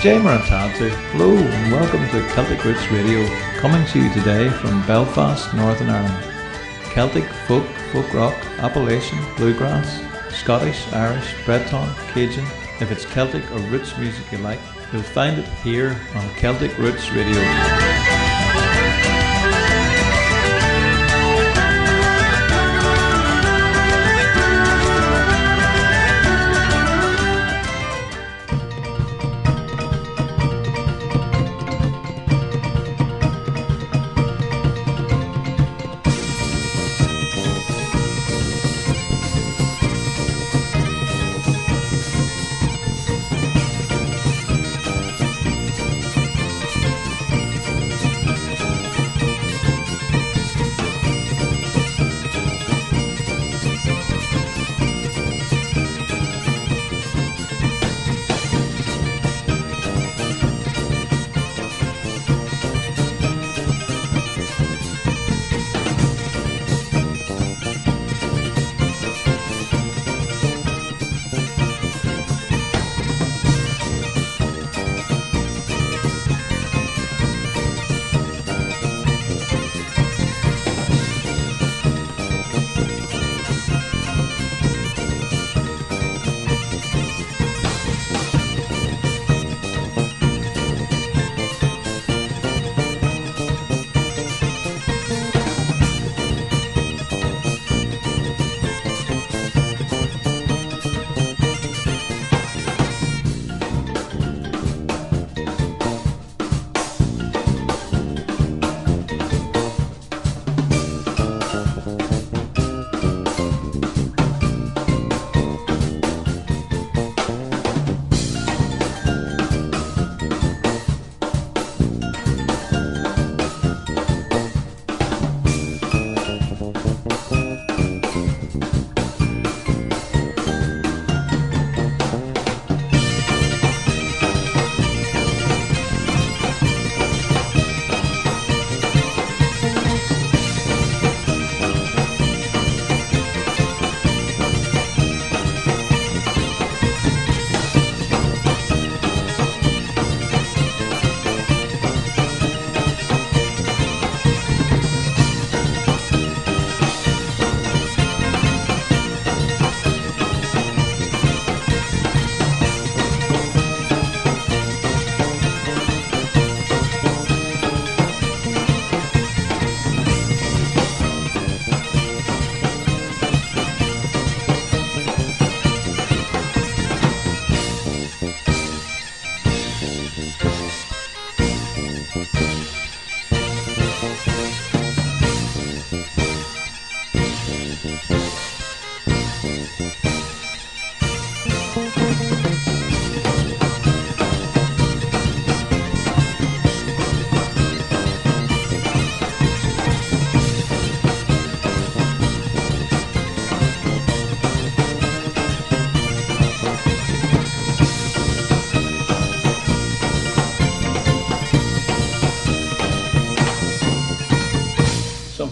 Hello and welcome to Celtic Roots Radio, coming to you today from Belfast, Northern Ireland. Celtic, folk, folk rock, Appalachian, bluegrass, Scottish, Irish, Breton, Cajun. If it's Celtic or roots music you like, you'll find it here on Celtic Roots Radio.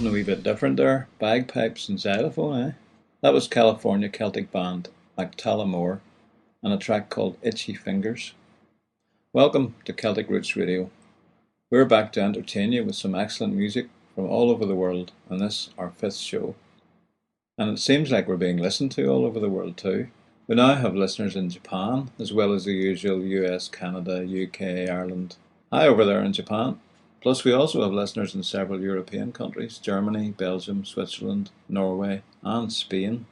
A wee bit different there, bagpipes and xylophone, eh? That was California Celtic band Mactalla and a track called Itchy Fingers. Welcome to Celtic Roots Radio. We're back to entertain you with some excellent music from all over the world, and this our 5th show. And it seems like we're being listened to all over the world too. We now have listeners in Japan, as well as the usual US, Canada, UK, Ireland. Hi over there in Japan. Plus, we also have listeners in several European countries, Germany, Belgium, Switzerland, Norway, and Spain.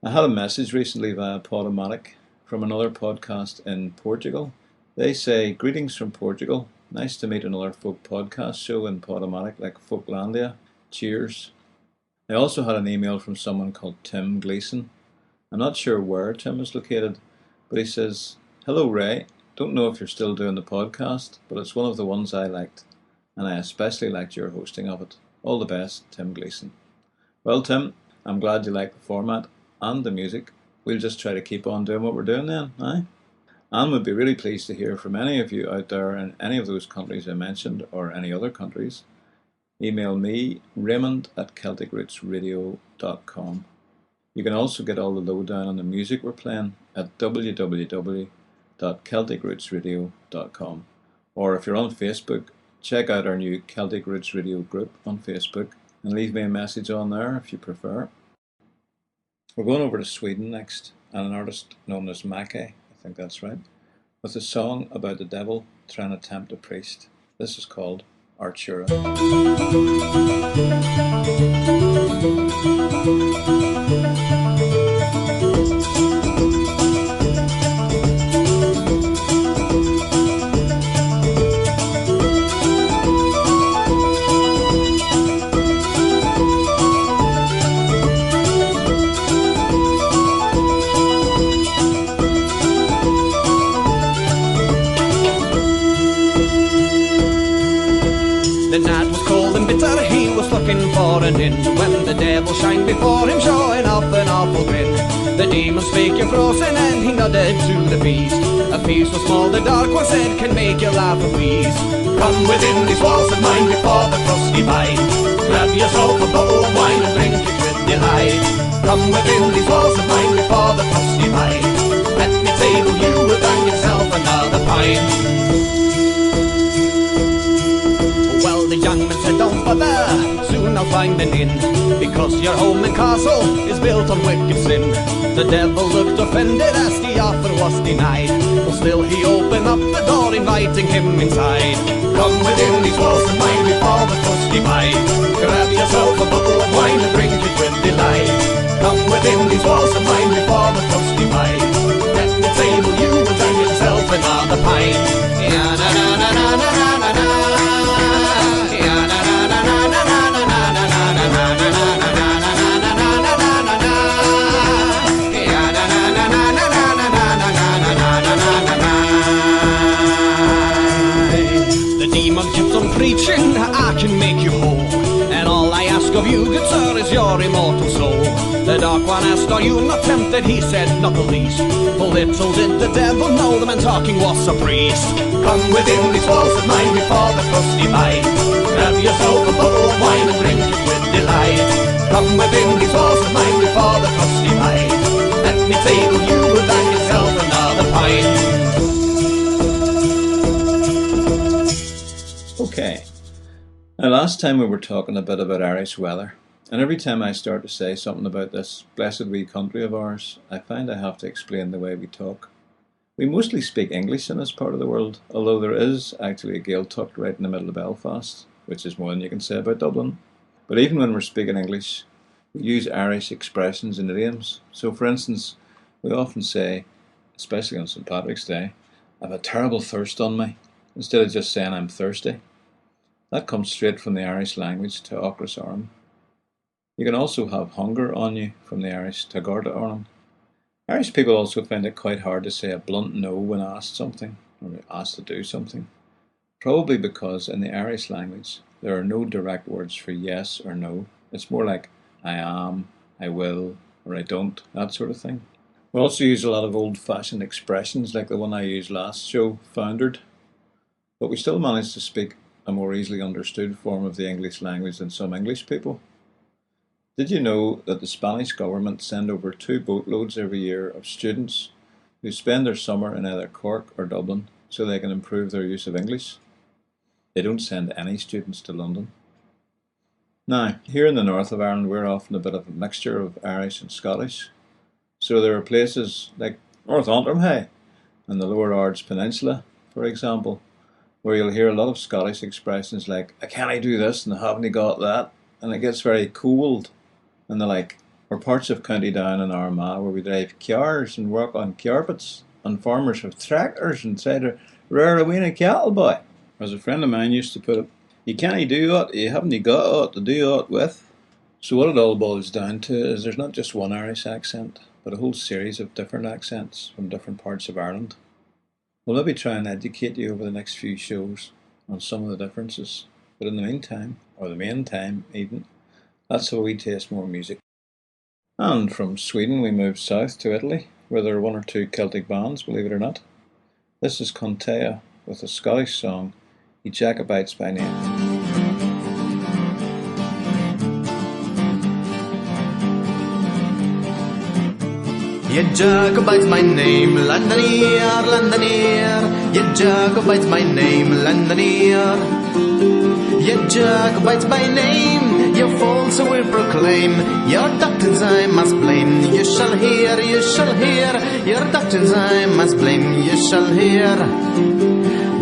I had a message recently via Podomatic from another podcast in Portugal. They say, "Greetings from Portugal. Nice to meet another folk podcast show in Podomatic like Folklandia. Cheers." I also had an email from someone called Tim Gleeson. I'm not sure where Tim is located, but he says, "Hello Ray, don't know if you're still doing the podcast, but it's one of the ones I liked. And I especially liked your hosting of it. All the best, Tim Gleeson." Well, Tim, I'm glad you like the format and the music. We'll just try to keep on doing what we're doing then, aye? And we'd be really pleased to hear from any of you out there in any of those countries I mentioned or any other countries. Email me, Raymond at CelticRootsRadio.com. You can also get all the lowdown on the music we're playing at www.celticrootsradio.com. www.celticrootsradio.com. Or if you're on Facebook, check out our new Celtic Roots Radio group on Facebook and leave me a message on there if you prefer. We're going over to Sweden next, and an artist known as Makke, I think that's right, with a song about the devil trying to tempt a priest. This is called Artura. The night was cold and bitter, he was looking for an inn, when the devil shined before him, showing off an awful grin. The demon spake your frozen and he nodded to the feast. A feast so small the dark one said can make you laugh and wheeze. Come within these walls of mine before the frosty bide. Grab yourself a bottle of wine and drink it with delight. Come within these walls of mine before the frosty bide. At me table you will find yourself another pint. Well, the young man said, don't bother, soon I'll find an inn, because your home and castle is built on wicked sin. The devil looked offended as the offer was denied, but still he opened up the door, inviting him inside. Come within these walls of mine before the frosty bide. Grab yourself a bottle of wine and drink it with delight. Come within these walls of mine before the frosty bide. At the table you will find yourself another pint. Preaching, I can make you whole, and all I ask of you, good sir, is your immortal soul. The dark one asked, are you not tempted? He said, not the least. For little did the devil know the man talking was a priest. Come within these walls of mine before the frosty bide. Grab yourself a bottle of wine and drink it with delight. Come within these walls of mine before the frosty bide. At me table you will find yourself another pint. Okay, now last time we were talking a bit about Irish weather, and every time I start to say something about this blessed wee country of ours, I find I have to explain the way we talk. We mostly speak English in this part of the world, although there is actually a Gaeltacht right in the middle of Belfast, which is more than you can say about Dublin. But even when we're speaking English, we use Irish expressions and idioms. So for instance, we often say, especially on St. Patrick's Day, I've a terrible thirst on me, instead of just saying I'm thirsty. That comes straight from the Irish language to Ochras Orm. You can also have hunger on you from the Irish to Gorda Orm. Irish people also find it quite hard to say a blunt no when asked something, or asked to do something. Probably because in the Irish language there are no direct words for yes or no. It's more like I am, I will, or I don't, that sort of thing. We also use a lot of old-fashioned expressions like the one I used last show, foundered. But we still manage to speak a more easily understood form of the English language than some English people. Did you know that the Spanish government send over 2 boatloads every year of students who spend their summer in either Cork or Dublin so they can improve their use of English? They don't send any students to London. Now, here in the north of Ireland we're often a bit of a mixture of Irish and Scottish. So there are places like North Antrim and the Lower Ards Peninsula, for example, where you'll hear a lot of Scottish expressions like, I can't do this and I haven't got that, and it gets very cold. And they're like, or parts of County Down in Armagh where we drive cars and work on carpets, and farmers have tractors and try to rear a wean of cattle by. As a friend of mine used to put it, you can't do aught, you haven't got aught to do aught with. So what it all boils down to is there's not just one Irish accent, but a whole series of different accents from different parts of Ireland. We'll maybe try and educate you over the next few shows on some of the differences, but in the meantime, or the main time even, that's how we taste more music. And from Sweden we move south to Italy, where there are 1 or 2 Celtic bands, believe it or not. This is Contea with a Scottish song, Jacobites by name. Ye Jacobites my name, Londonier, Londonier. Ye Jacobites my name, Londonier. Ye Jacobites by name, your faults I will proclaim, your doctrines I must blame. You shall hear, your doctrines I must blame. You shall hear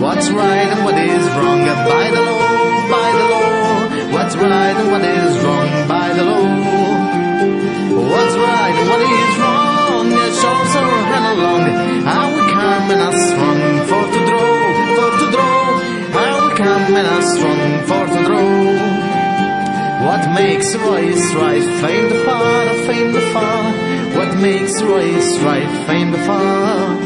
what's right and what is wrong by the law, by the law. What's right and what is wrong by the law. What's right and what is wrong, it shows our hand along. How we come and are strong for to draw, for to draw. How we come and are strong for to draw. What makes Royce right, fame the far, fame the far. What makes Royce right, fame the far.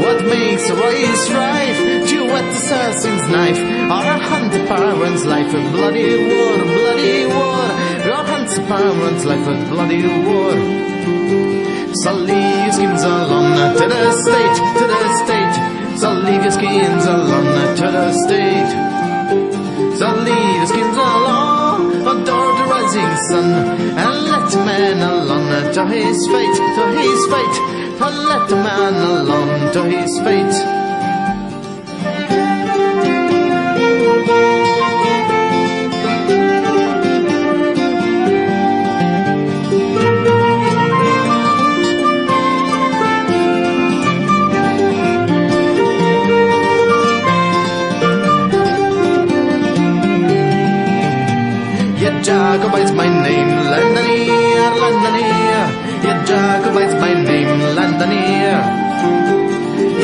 What makes Royce right, to wet the assassin's knife, or a hunt the parent's life with bloody war, bloody war. Or hunt the parent's life with bloody war. So leave your skins alone to the state, to the state. So leave your skins alone to the state. So leave your skins alone, adore the rising sun, and let the man alone to his fate, to his fate. And let the man alone to his fate. Jacobites my name, Londonier, Londonier. Ye Jacobites my name, Londonier.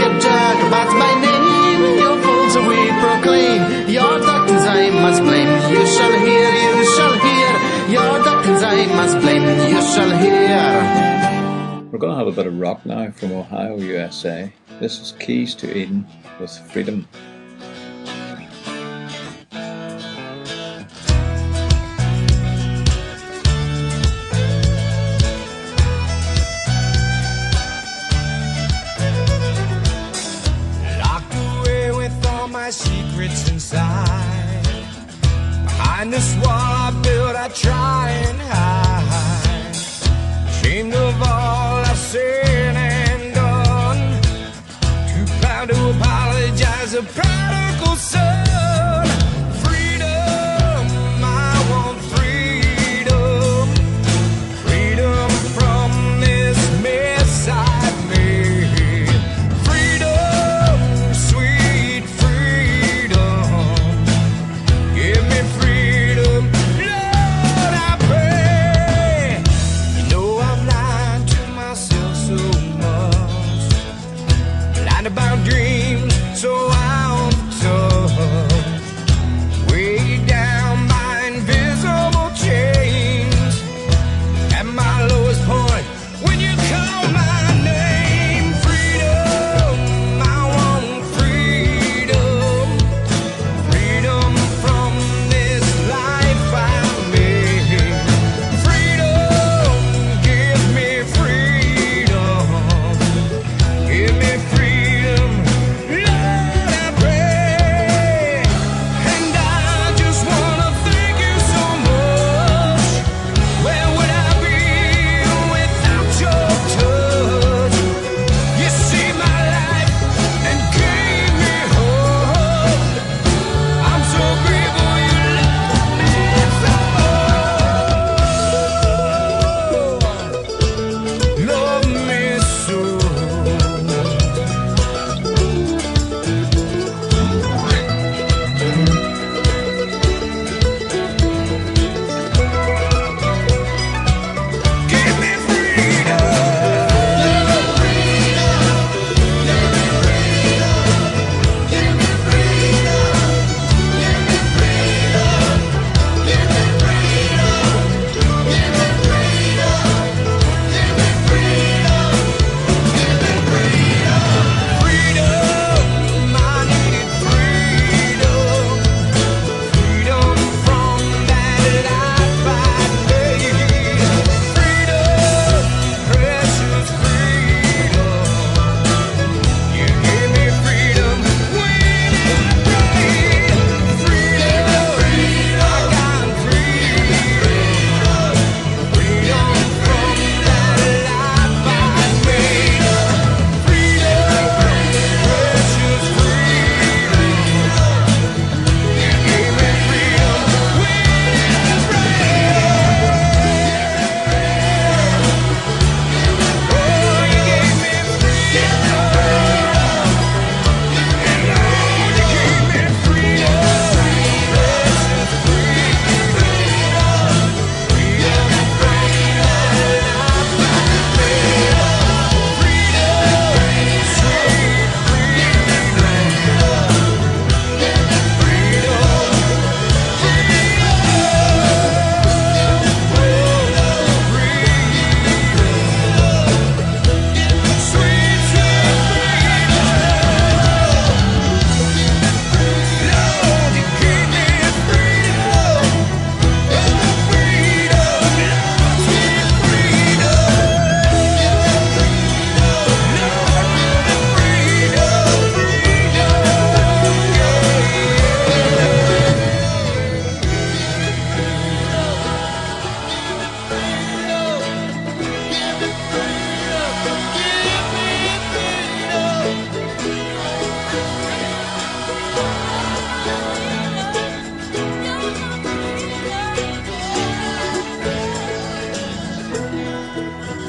Ye Jacobites my name, your faults we proclaim. Your doctrines I must blame. You shall hear, your doctrines I must blame. You shall hear. We're going to have a bit of rock now from Ohio, USA. This is Keys to Eden with Freedom. My secrets inside. Behind this wall I built, I try and hide. Ashamed of all I've said and done. Too proud to apologize, a prodigal son. Freedom, I want freedom. Freedom from this mess I've made. Freedom, sweet freedom. Give me freedom, Lord, I pray. You know I've lied to myself so much. Lied about dreams so I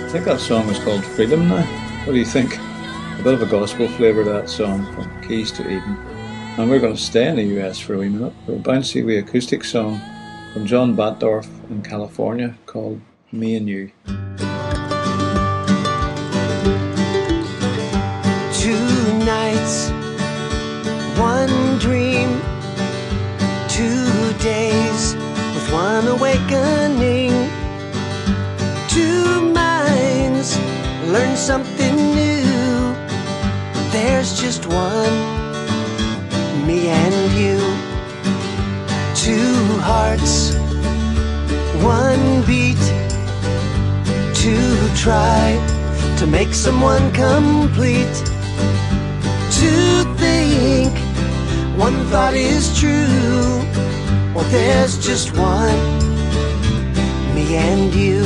I think that song was called Freedom now. What do you think? A bit of a gospel flavour to that song, From Keys to Eden. And we're going to stay in the US for a wee minute for a bouncy wee acoustic song from John Batdorf in California called Me and You. 2 nights, 1 dream, 2 days with 1 awakening. 2 minds learn something new. There's just one, me and you. 2 hearts, 1 beat. 2 try to make someone complete. 2 think 1 thought is true. Well, there's just one, me and you.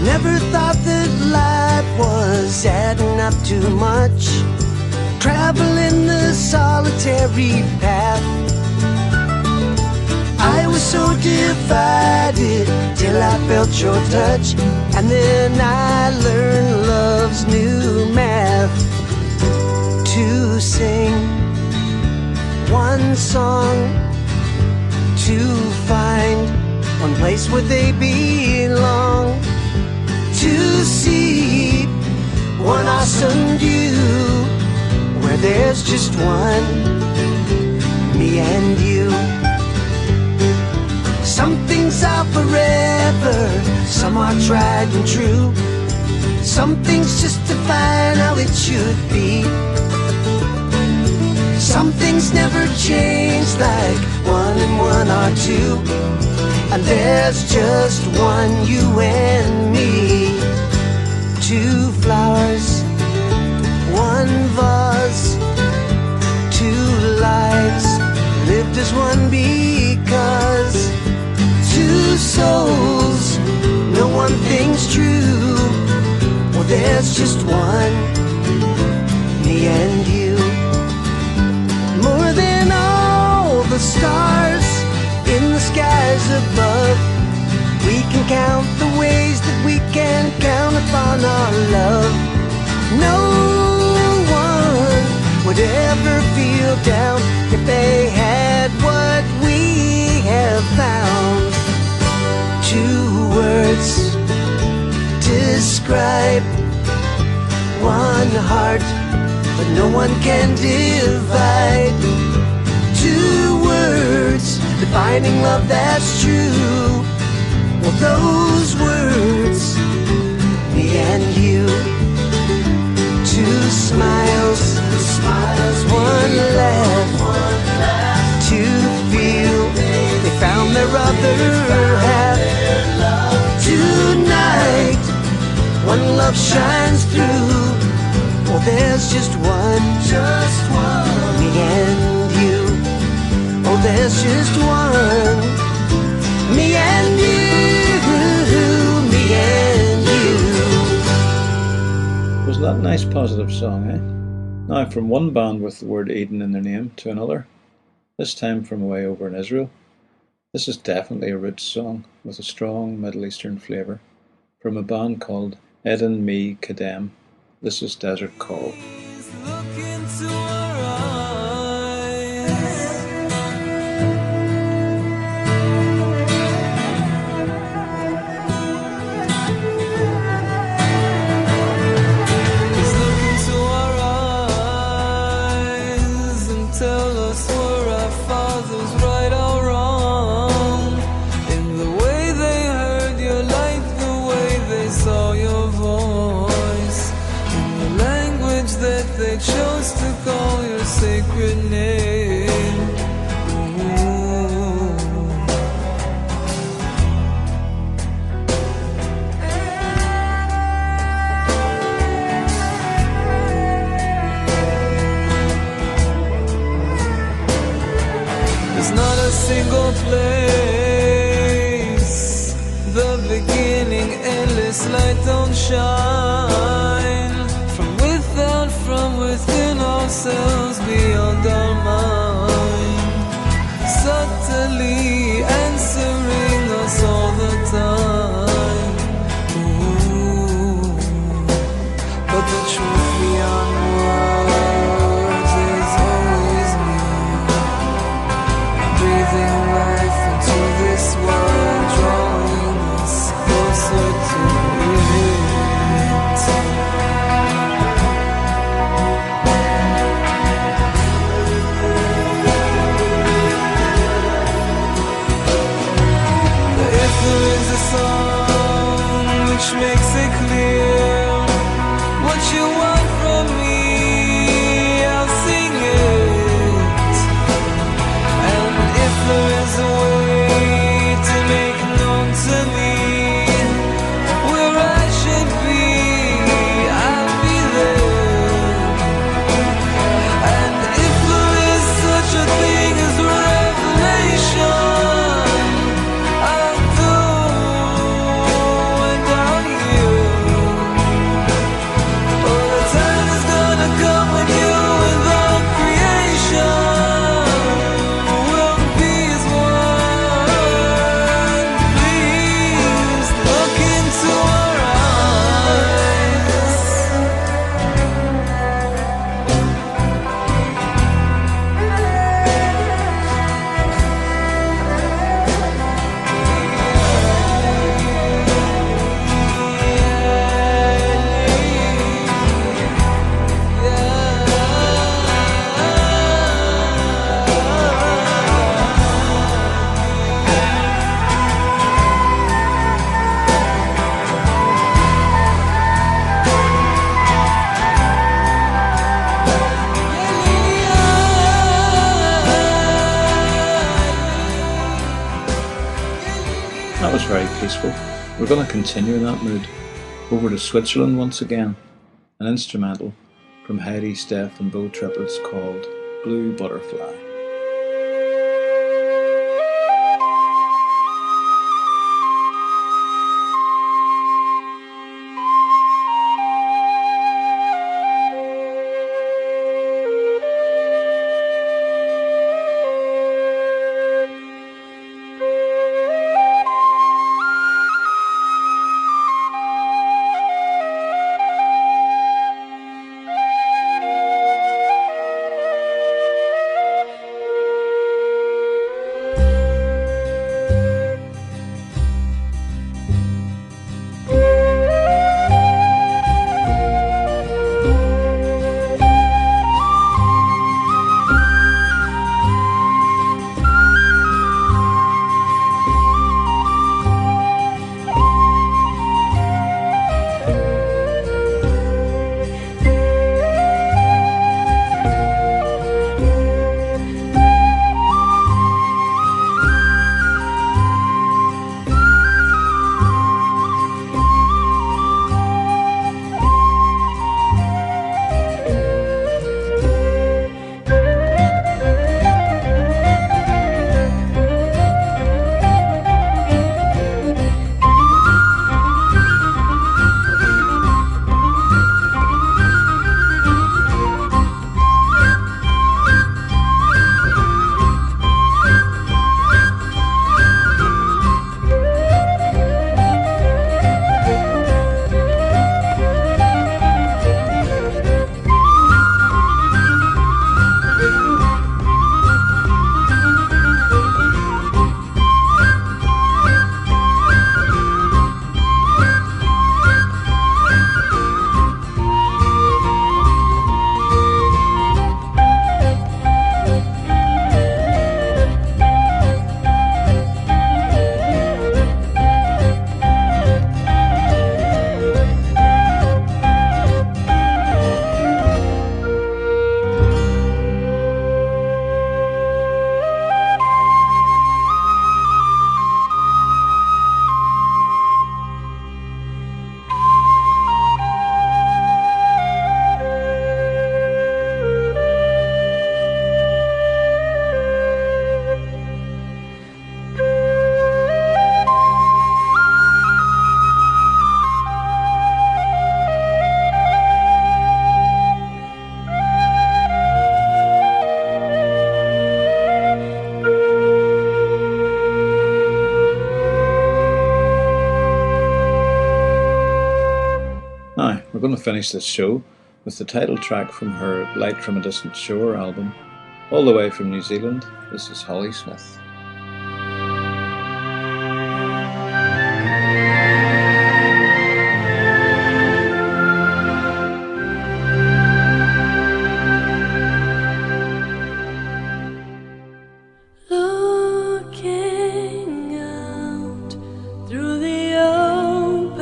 Never thought that life was adding up too much. Traveling the solitary path. I was so divided till I felt your touch, and then I learned love's new math. To sing 1 song, to find 1 place where they belong. To see 1 awesome view where there's just one, me and you. Some things are forever, some are tried and true. Some things just define how it should be. Some things never change, like 1 and 1 are 2. And there's just one, you and me. 2 flowers, 1 vase. 2 lives lived as one, because 2 souls know 1 thing's true. Well, there's just one, me and you. More than all the stars in the skies above, we can count the ways that we can count upon our love. No one would ever feel down if they had what we have found. 2 words describe 1 heart, but no one can divide. 2 words defining love that's true. Well, those words, me and you. 2 smiles, 1 laugh. 2 feel they found their other half. Tonight 1 love shines through. Well, there's just one, me and you. Oh, there's just one, me and you, me and you. Was that a nice positive song, eh? Now from one band with the word Eden in their name to another, this time from away over in Israel. This is definitely a roots song with a strong Middle Eastern flavour from a band called Eden Me Qedem. This is Desert Call. Chose to call your sacred name. Ooh. There's not a single place, the beginning, endless light don't shine. From within ourselves, beyond our mind, subtly answering us all the time. say clear what you want from me. I'll sing it. And if there is a way to make known to me where I should be, I'll be there. And if there is such a thing as revelation, I'll go and I'll hear. Oh, the time is gonna come when you and all creation will be as one. Please look into our eyes. That was very peaceful. We're going to continue in that mood. Over to Switzerland once again. An instrumental from Heidi, Stef and Bo Triplets called Blue Butterfly. going to finish this show with the title track from her Light from a Distant Shore album, all the way from New Zealand. This is Hollie Smith. Looking out through the open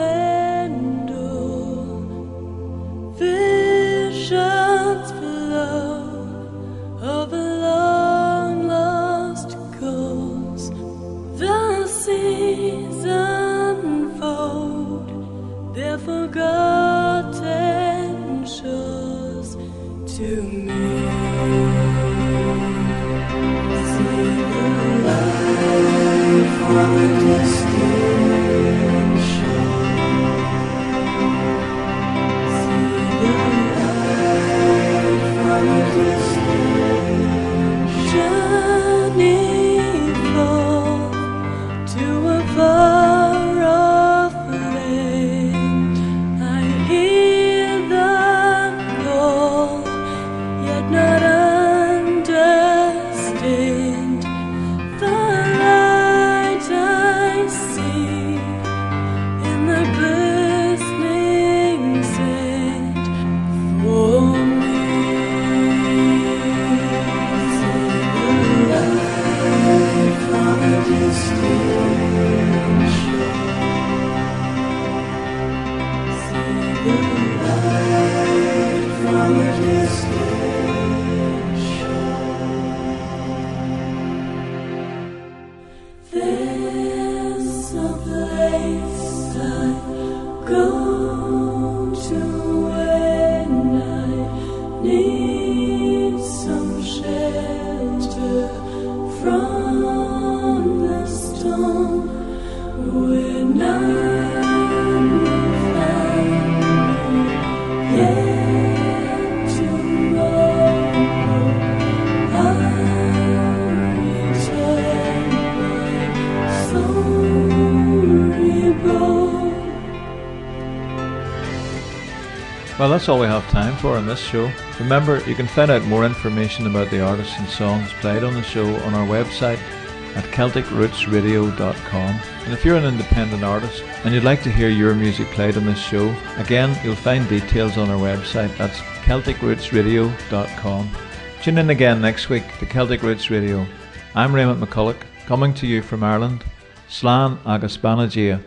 Well, that's all we have time for on this show. Remember, you can find out more information about the artists and songs played on the show on our website at CelticRootsRadio.com. And if you're an independent artist and you'd like to hear your music played on this show, again, you'll find details on our website. That's CelticRootsRadio.com. Tune in again next week to Celtic Roots Radio. I'm Raymond McCullough, coming to you from Ireland. Slán agus Banna Dia.